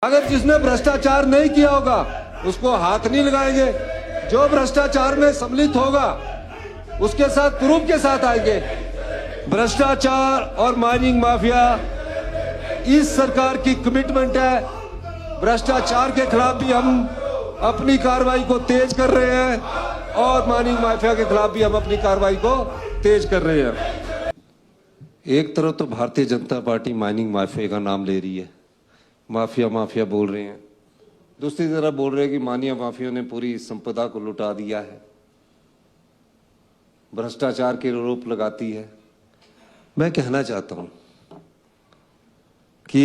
अगर जिसने भ्रष्टाचार नहीं किया होगा उसको हाथ नहीं लगाएंगे। जो भ्रष्टाचार में सम्मिलित होगा उसके साथ प्रूफ के साथ आएंगे। भ्रष्टाचार और माइनिंग माफिया इस सरकार की कमिटमेंट है। भ्रष्टाचार के खिलाफ भी हम अपनी कार्रवाई को तेज कर रहे हैं और माइनिंग माफिया के खिलाफ भी हम अपनी कार्रवाई को तेज कर रहे हैं। एक तरफ तो Bharatiya Janata party mining mafia का नाम ले रही है, माफिया माफिया बोल रहे हैं, दूसरी तरफ बोल रहे हैं कि मानिया माफिया ने पूरी संपदा को लुटा दिया है, भ्रष्टाचार के आरोप लगाती है। मैं कहना चाहता हूं कि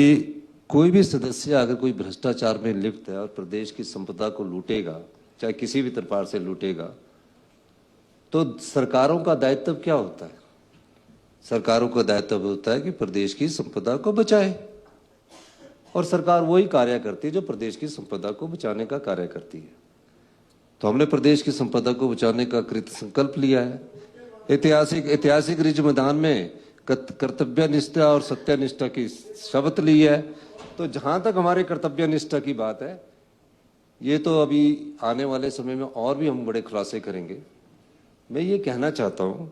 कोई भी सदस्य अगर कोई भ्रष्टाचार में लिप्त है और प्रदेश की संपदा को लूटेगा, चाहे किसी भी प्रकार से लूटेगा, तो सरकारों का दायित्व क्या होता है? सरकारों का दायित्व होता है कि प्रदेश की संपदा को बचाए, और सरकार वही कार्य करती है जो प्रदेश की संपदा को बचाने का कार्य करती है। तो हमने प्रदेश की संपदा को बचाने का कृत संकल्प लिया है। ऐतिहासिक रिज मैदान में कर्तव्य निष्ठा और सत्यनिष्ठा की शपथ ली है। तो जहां तक हमारे कर्तव्य निष्ठा की बात है, ये तो अभी आने वाले समय में और भी हम बड़े खुलासे करेंगे। मैं ये कहना चाहता हूं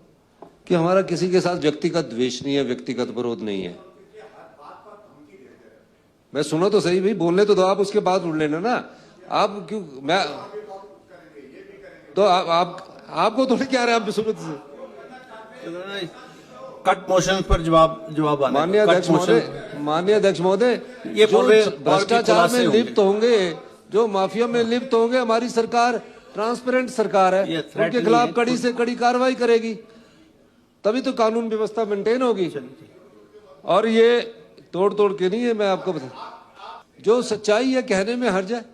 कि हमारा किसी के साथ व्यक्तिगत द्वेष नहीं है, व्यक्तिगत विरोध नहीं है। मैं सुनो तो सही भाई, बोलने तो दो, आप उसके बाद उड़ लेना ना। आप क्यों, मैं तो आपको थोड़ी क्या रहे, आप सुनो तो। कट मोशन पर जवाब आना। माननीय अध्यक्ष महोदय, ये भ्रष्टाचार में लिप्त होंगे, जो माफिया में लिप्त होंगे, हमारी सरकार ट्रांसपेरेंट सरकार है, उनके खिलाफ कड़ी से कड़ी कार्रवाई करेगी, तभी तो कानून व्यवस्था मेंटेन होगी। और ये तोड़ के नहीं है। मैं आपको बता, जो सच्चाई है कहने में हर्ज है,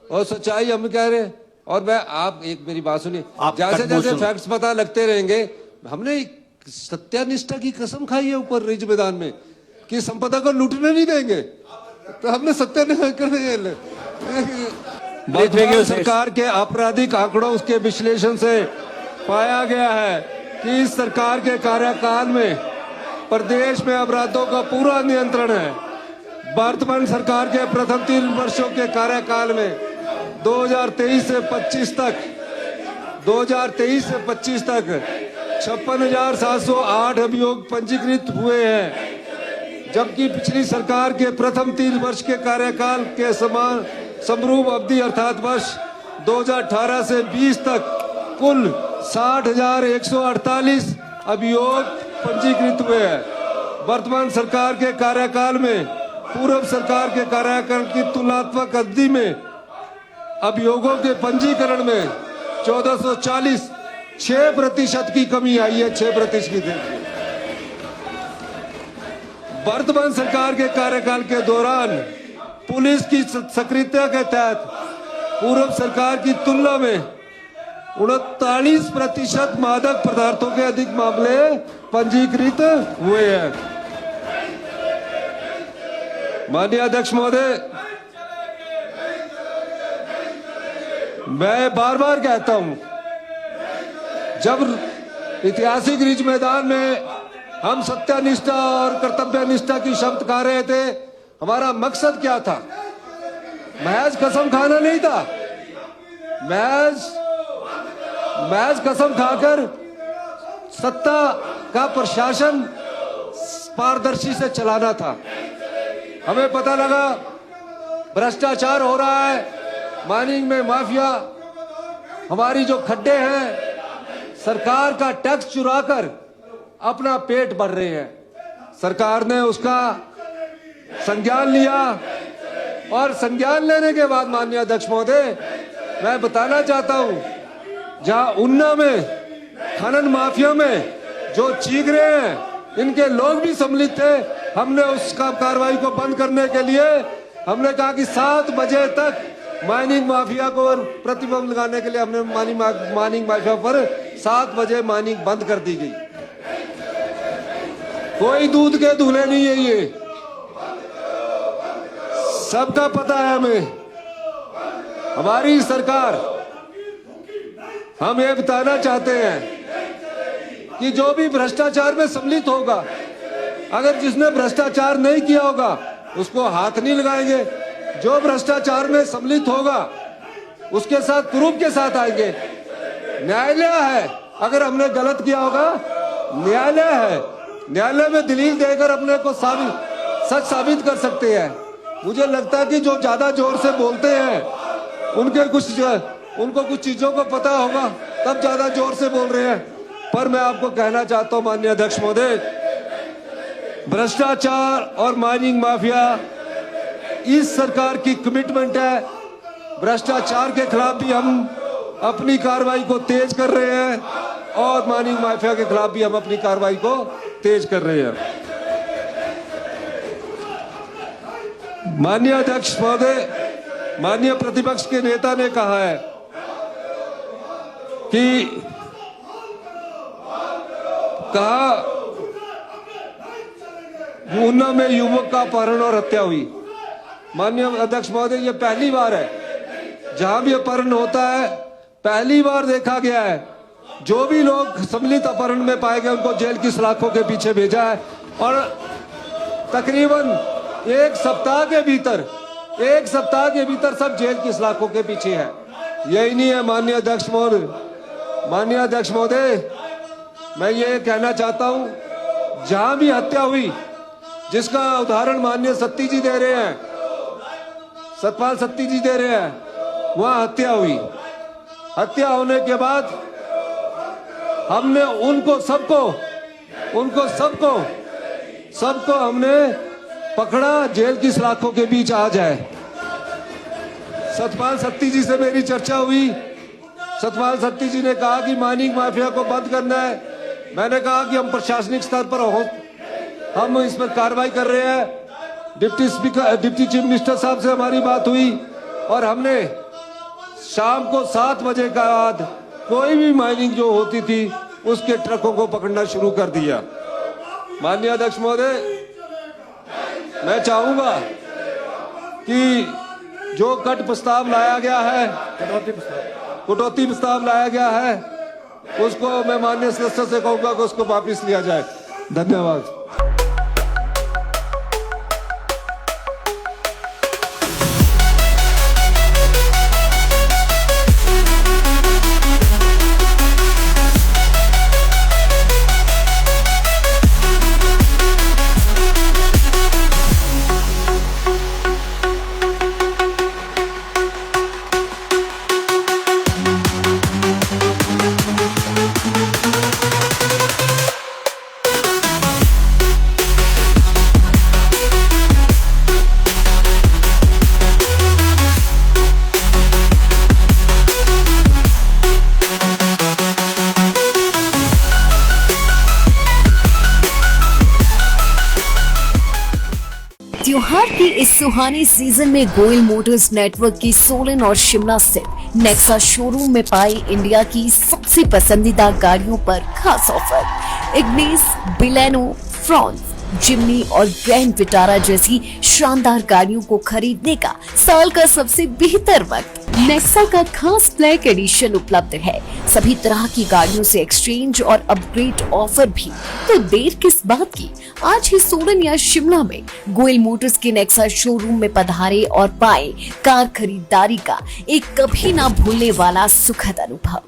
और सच्चाई हम कह रहे हैं। और मैं, आप एक मेरी बात सुनिए, जैसे जैसे फैक्ट्स पता लगते रहेंगे, हमने सत्यानिष्ठा की कसम खाई है ऊपर रिज मैदान में कि संपदा को लूटने नहीं देंगे, तो हमने सत्यानिष्ठा करने। सरकार के आपराधिक आंकड़ों, उसके विश्लेषण से पाया गया है कि इस सरकार के कार्यकाल में प्रदेश में अपराधों का पूरा नियंत्रण है। वर्तमान सरकार के प्रथम 3 वर्षों के कार्यकाल में 2023 से 25 तक 56,708 अभियोग पंजीकृत हुए हैं, जबकि पिछली सरकार के प्रथम 3 वर्ष के कार्यकाल के समान समरूप अवधि अर्थात वर्ष 2018 से 20 तक कुल 60,148 अभियोग पंजीकृत हुए हैं। वर्तमान सरकार के कार्यकाल में पूर्व सरकार के कार्यकाल की तुलनात्मक अवधि में अभियोगों के पंजीकरण में 1440 6% की कमी आई है। 6% की। वर्तमान सरकार के कार्यकाल के दौरान पुलिस की सक्रियता के तहत पूर्व सरकार की तुलना में 39% मादक पदार्थों के अधिक मामले पंजीकृत हुए हैं। माननीय अध्यक्ष महोदय, मैं बार बार कहता हूं, जब ऐतिहासिक रिज मैदान में हम सत्यनिष्ठा और कर्तव्यनिष्ठा की शपथ खा रहे थे, हमारा मकसद क्या था? महज कसम खाना नहीं था। महज कसम खाकर सत्ता का प्रशासन पारदर्शी से चलाना था। हमें पता लगा भ्रष्टाचार हो रहा है, माइनिंग में माफिया हमारी जो खड्डे हैं, सरकार का टैक्स चुराकर अपना पेट भर रहे हैं। सरकार ने उसका संज्ञान लिया, और संज्ञान लेने के बाद माननीय अध्यक्ष महोदय, मैं बताना चाहता हूं, जहां उन्ना में खनन माफिया में जो चीख रहे हैं, इनके लोग भी सम्मिलित थे। हमने उसका कार्रवाई को बंद करने के लिए हमने कहा कि 7 बजे तक माइनिंग माफिया को प्रतिबंध लगाने के लिए हमने माइनिंग माफिया पर 7 बजे माइनिंग बंद कर दी गई। कोई दूध के दूल्हे नहीं है, ये सबका पता है हमें। हमारी सरकार, हम ये बताना चाहते हैं कि जो भी भ्रष्टाचार में सम्मिलित होगा, अगर जिसने भ्रष्टाचार नहीं किया होगा उसको हाथ नहीं लगाएंगे। जो भ्रष्टाचार में सम्मिलित होगा उसके साथ प्रूफ के साथ आएंगे। न्यायालय है, अगर हमने गलत किया होगा न्यायालय है, न्यायालय में दलील देकर अपने को सच साबित कर सकते हैं। मुझे लगता है कि जो ज्यादा जोर से बोलते हैं उनको कुछ चीजों को पता होगा, तब ज्यादा जोर से बोल रहे हैं। पर मैं आपको कहना चाहता हूं माननीय अध्यक्ष महोदय, भ्रष्टाचार और माइनिंग माफिया इस सरकार की कमिटमेंट है। भ्रष्टाचार के खिलाफ भी हम अपनी कार्रवाई को तेज कर रहे हैं और माइनिंग माफिया के खिलाफ भी हम अपनी कार्रवाई को तेज कर रहे हैं। माननीय अध्यक्ष महोदय, माननीय प्रतिपक्ष के नेता ने कहा है कि ऊना में युवक का अपहरण और हत्या हुई। माननीय अध्यक्ष महोदय, ये पहली बार है जहां भी अपहरण होता है, पहली बार देखा गया है जो भी लोग सम्मिलित अपहरण में पाए गए उनको जेल की सलाखों के पीछे भेजा है और तकरीबन एक सप्ताह के भीतर सब जेल की सलाखों के पीछे है। यही नहीं है माननीय अध्यक्ष महोदय, मैं ये कहना चाहता हूं, जहां भी हत्या हुई, जिसका उदाहरण माननीय सत्ती जी दे रहे हैं, सतपाल सत्ती जी दे रहे हैं, वहां हत्या हुई। हत्या होने के बाद हमने उनको सबको हमने पकड़ा, जेल की सलाखों के बीच आ जाए। सतपाल सत्ती जी से मेरी चर्चा हुई। सतपाल सत्ती जी ने कहा कि माइनिंग माफिया को बंद करना है। मैंने कहा कि हम प्रशासनिक स्तर पर हम इस पर कार्रवाई कर रहे हैं। डिप्टी चीफ मिनिस्टर साहब से हमारी बात हुई और हमने शाम को 7 बजे के बाद कोई भी माइनिंग जो होती थी उसके ट्रकों को पकड़ना शुरू कर दिया। माननीय अध्यक्ष महोदय, मैं चाहूंगा कि जो कटौती प्रस्ताव लाया गया है उसको मैं माननीय सदस्य से कहूंगा कि उसको वापस लिया जाए। धन्यवाद। त्योहार की इस सुहानी सीजन में गोयल मोटर्स नेटवर्क की सोलन और शिमला स्थित नेक्सा शोरूम में पाई इंडिया की सबसे पसंदीदा गाड़ियों पर खास ऑफर। इग्निस, बिलेनो, फ्रॉन्स, जिम्नी और ग्रैंड विटारा जैसी शानदार गाड़ियों को खरीदने का साल का सबसे बेहतर वक्त। नेक्सा का खास ब्लैक एडिशन उपलब्ध है। सभी तरह की गाड़ियों से एक्सचेंज और अपग्रेड ऑफर भी। तो देर किस बात की, आज ही सोलन या शिमला में गोयल मोटर्स के नेक्सा शोरूम में पधारे और पाए कार खरीदारी का एक कभी ना भूलने वाला सुखद अनुभव।